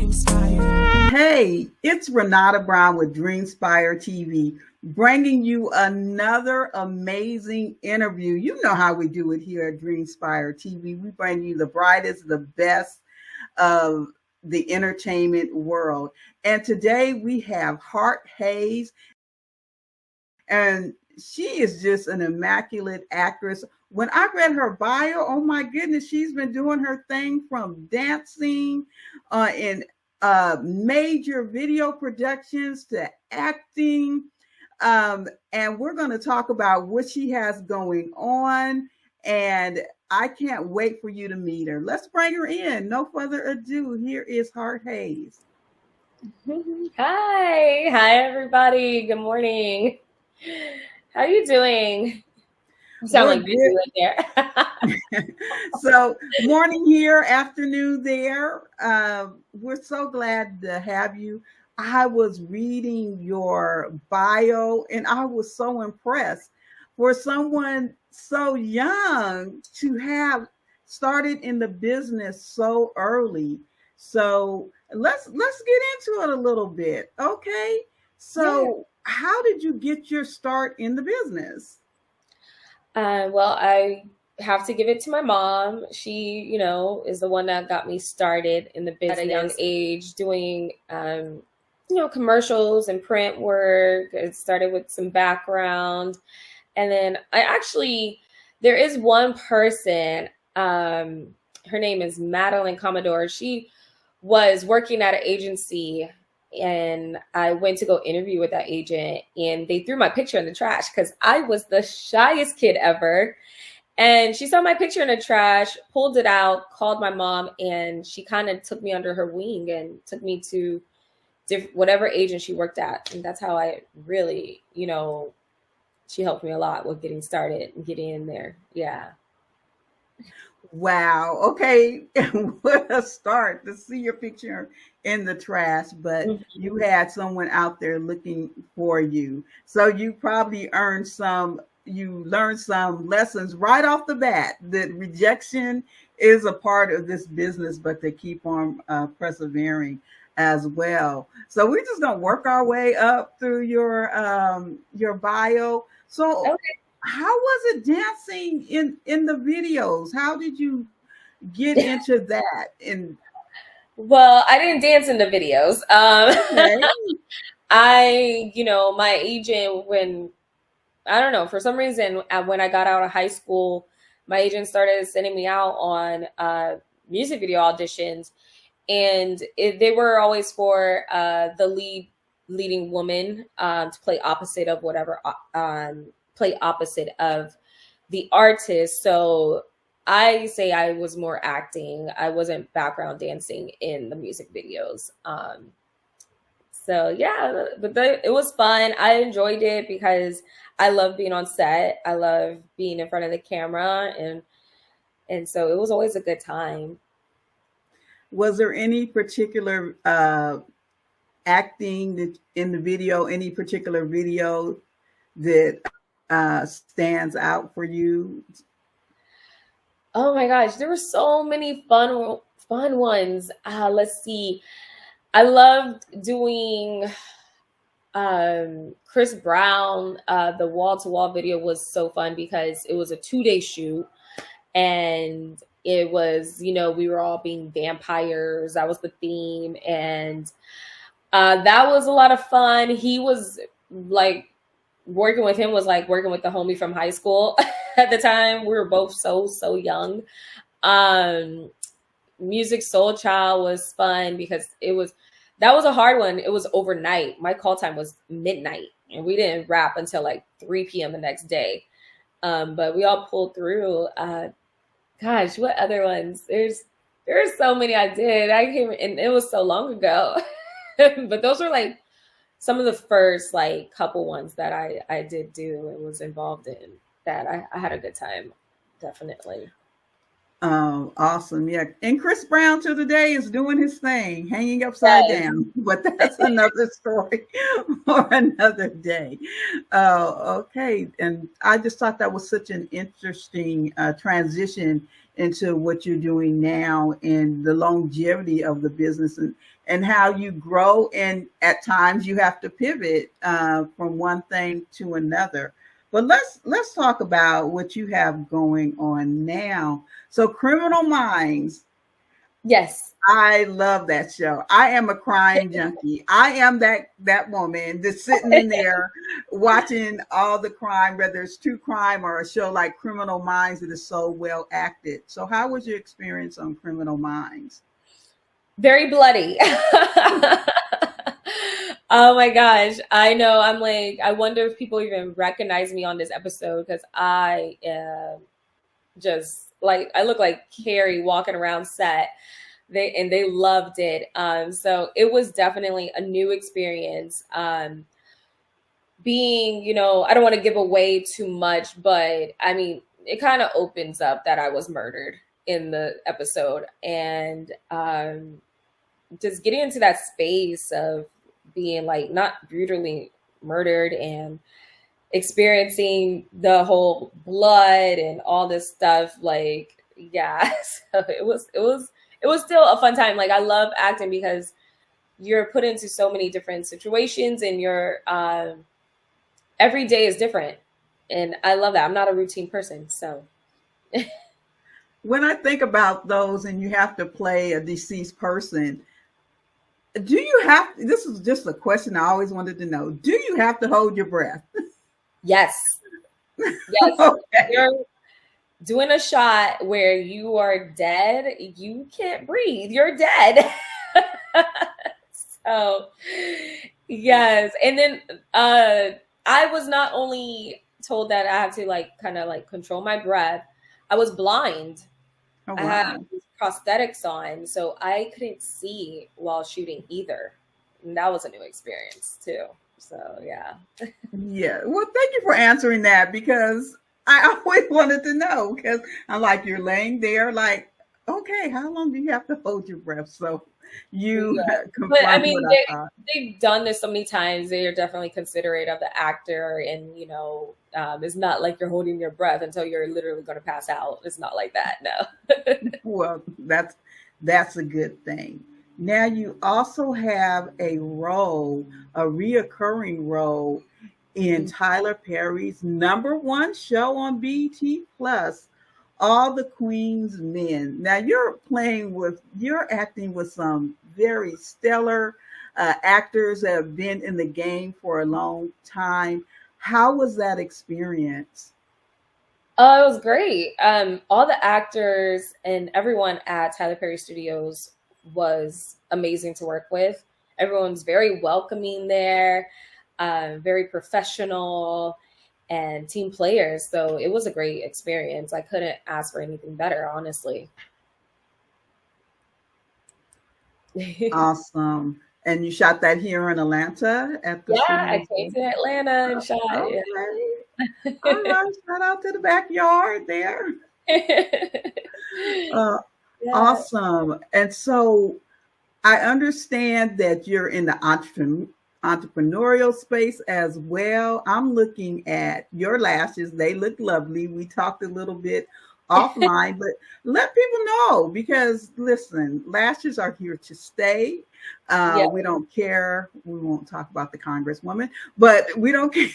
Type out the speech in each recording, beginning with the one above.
DreamSpire. Hey, it's Renata Brown with DreamSpire TV, bringing you another amazing interview. You know how we do it here at DreamSpire TV. We bring you the brightest, the best of the entertainment world. And today we have Hart Hayes, and she is just an immaculate actress. When I read her bio, oh my goodness, she's been doing her thing from dancing in major video productions to acting. And we're going to talk about what she has going on. And I can't wait for you to meet her. Let's bring her in. No further ado. Here is Hart Hayes. Hi everybody. Good morning. How are you doing? You sound like busy right there. So morning here, afternoon there. We're so glad to have you. I was reading your bio and I was so impressed for someone so young to have started in the business so early. So let's get into it a little bit. Okay. So how did you get your start in the business? Well, I have to give it to my mom. She, is the one that got me started in the business at a young age, doing, commercials and print work. It started with some background. And then there is one person, her name is Madeline Commodore. She was working at an agency, and I went to go interview with that agent, and they threw my picture in the trash because I was the shyest kid ever. And she saw my picture in the trash, pulled it out, called my mom, and she kind of took me under her wing and took me to whatever agent she worked at. And that's how I really, she helped me a lot with getting started and getting in there. Yeah. Wow. Okay. What a start to see your picture in the trash, but you had someone out there looking for you. So you probably learned some lessons right off the bat that rejection is a part of this business, but they keep on persevering as well. So we're just going to work our way up through your bio. So how was it dancing in the videos? How did you get into that? Well, I didn't dance in the videos. My agent, for some reason, when I got out of high school, my agent started sending me out on music video auditions, and they were always for the leading woman to play opposite of the artist. So I say I was more acting. I wasn't background dancing in the music videos. It was fun. I enjoyed it because I love being on set. I love being in front of the camera, and so it was always a good time. Was there any particular acting in the video, any particular video that stands out for you? Oh my gosh, there were so many fun ones. Let's see. I loved doing Chris Brown. The wall-to-wall video was so fun because it was a 2-day shoot, and it was, we were all being vampires. That was the theme, and that was a lot of fun. He was like, working with him was like working with the homie from high school. At the time, we were both so young. Music Soul Child was fun because that was a hard one. It was overnight. My call time was midnight, and we didn't wrap until like 3 p.m. the next day. But we all pulled through. Gosh, what other ones? There's so many I did. And it was so long ago. But those were like some of the first like couple ones that I did do and was involved in that I had a good time. Definitely. Oh, awesome. Yeah. And Chris Brown to today is doing his thing, hanging upside Yes. down. But that's another story for another day. Okay. And I just thought that was such an interesting transition into what you're doing now and the longevity of the business and how you grow. And at times you have to pivot from one thing to another. But let's talk about what you have going on now. So Criminal Minds, Yes. I love that show. I am a crime junkie. I am that woman just sitting in there watching all the crime, whether it's true crime or a show like Criminal Minds that is so well acted. So how was your experience on Criminal Minds? Very bloody. Oh my gosh. I know. I'm like, I wonder if people even recognize me on this episode because I am just like, I look like Carrie walking around set. They loved it. So it was definitely a new experience. Being, I don't want to give away too much, but I mean, it kind of opens up that I was murdered in the episode. And just getting into that space of being like not brutally murdered and experiencing the whole blood and all this stuff, like, yeah. So it was still a fun time. Like, I love acting because you're put into so many different situations and your every day is different, and I love that. I'm not a routine person, so When I think about those and you have to play a deceased person, do you have, this is just a question I always wanted to know. Do you have to hold your breath? yes. Yes. Okay. You're doing a shot where you are dead, you can't breathe, you're dead. So yes. And then I was not only told that I have to like kind of like control my breath, I was blind. Oh, I had wow. these prosthetics on, so I couldn't see while shooting either. And that was a new experience too. So yeah. Yeah. Well, thank you for answering that because I always wanted to know because I'm like, you're laying there like, okay, how long do you have to hold your breath? So you Yeah. But I confirmed what mean, I thought. they've done this so many times. They are definitely considerate of the actor, and it's not like you're holding your breath until you're literally going to pass out. It's not like that. No. Well, that's a good thing. Now you also have a role, a reoccurring role in Tyler Perry's number one show on BT Plus, All the Queen's Men. Now you're acting with some very stellar actors that have been in the game for a long time. How was that experience? Oh, it was great. All the actors and everyone at Tyler Perry Studios was amazing to work with. Everyone's very welcoming there, very professional, and team players. So it was a great experience. I couldn't ask for anything better, honestly. Awesome. And you shot that here in Atlanta at the Yeah, I studio? came to Atlanta and shot. Okay. All right. Shout out to the backyard there. Uh, Yeah. awesome. And so I understand that you're in the entrepreneurial space as well. I'm looking at your lashes. They look lovely. We talked a little bit offline, but let people know because listen, lashes are here to stay. Yeah. We don't care. We won't talk about the congresswoman, but we don't care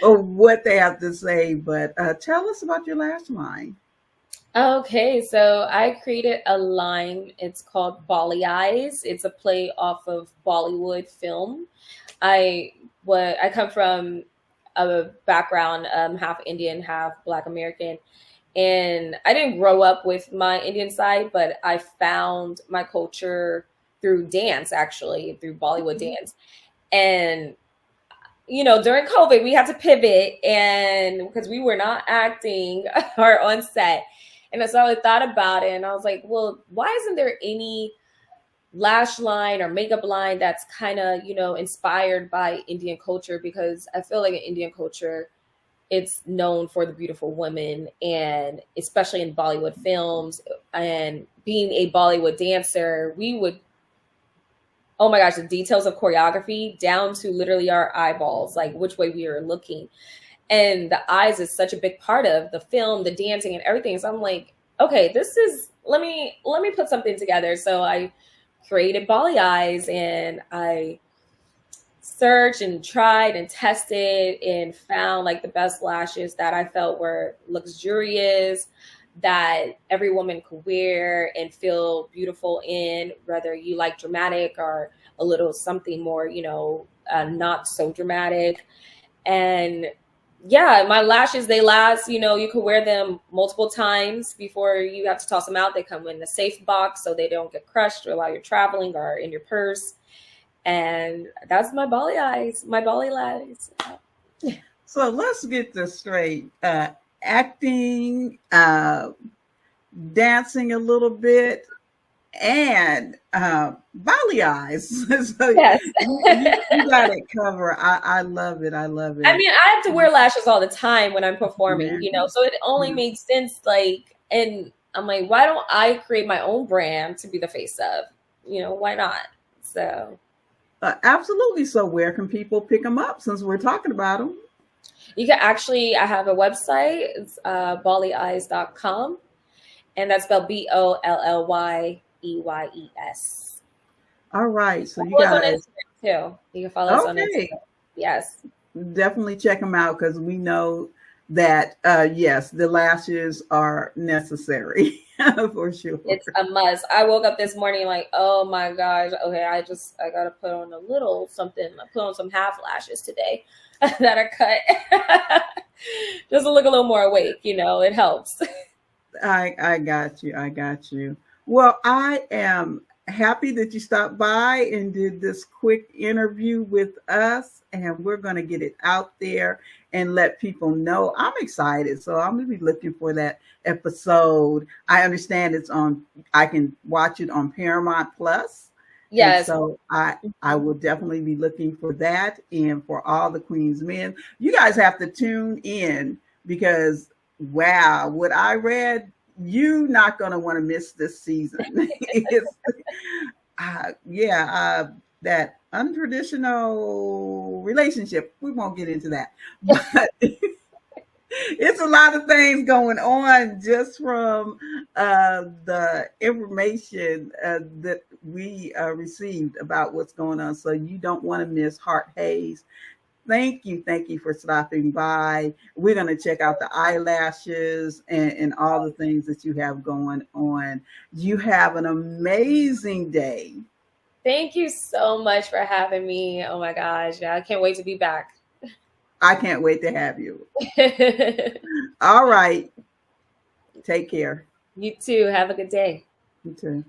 or what they have to say. But tell us about your lash line. Okay, so I created a line. It's called Bolly Eyes. It's a play off of Bollywood film. I come from a background half Indian, half Black American, and I didn't grow up with my Indian side, but I found my culture through dance, actually through Bollywood dance. And during COVID, we had to pivot, and because we were not acting or on set. And so I thought about it and I was like, well, why isn't there any lash line or makeup line that's kind of, inspired by Indian culture? Because I feel like in Indian culture, it's known for the beautiful women, and especially in Bollywood films. And being a Bollywood dancer, we would, oh my gosh, the details of choreography down to literally our eyeballs, like which way we were looking. And the eyes is such a big part of the film, the dancing and everything. So I'm like, okay, this is, let me put something together. So I created Bali eyes, and I searched and tried and tested and found like the best lashes that I felt were luxurious, that every woman could wear and feel beautiful in, whether you like dramatic or a little something more, not so dramatic. And yeah, my lashes, they last, you could wear them multiple times before you have to toss them out. They come in the safe box so they don't get crushed while you're traveling or in your purse. And that's my Bali eyes, my Bali lashes. So let's get this straight. Acting, dancing a little bit, and Bali eyes. So Yes. you got it covered. I love it. I love it. I mean, I have to wear lashes all the time when I'm performing, so it only makes sense. And I'm like, why don't I create my own brand to be the face of? Why not? So. Absolutely. So where can people pick them up, since we're talking about them? You can actually, I have a website. It's bollyeyes.com. And that's spelled BOLLYEYES. All right. So you Follow us on guys, Instagram too. You can follow us on Instagram. Yes. Definitely check them out, because we know that, yes, the lashes are necessary for sure. It's a must. I woke up this morning like, oh my gosh, okay, I got to put on a little something. I put on some half lashes today that are cut just to look a little more awake. It helps. I got you. I got you. Well, I am happy that you stopped by and did this quick interview with us, and we're going to get it out there and let people know. I'm excited. So I'm going to be looking for that episode. I understand I can watch it on Paramount Plus. Yes. And so I will definitely be looking for that. And for all the Queen's Men, you guys have to tune in, because wow, what I read, you're not going to want to miss this season. That untraditional relationship, we won't get into that, but it's a lot of things going on just from the information that we received about what's going on. So you don't want to miss Heart Haze. Thank you for stopping by. We're going to check out the eyelashes and all the things that you have going on. You have an amazing day. Thank you so much for having me. Oh my gosh. I can't wait to be back. I can't wait to have you. All right. Take care. You too. Have a good day. You too.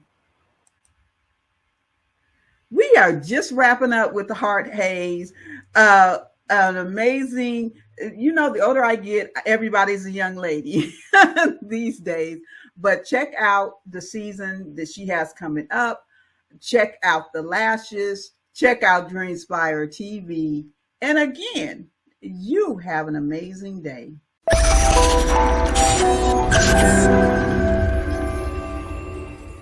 We are just wrapping up with the Heart Haze. An amazing, the older I get, everybody's a young lady these days. But check out the season that she has coming up. Check out the lashes. Check out DreamSpire TV. And again, you have an amazing day.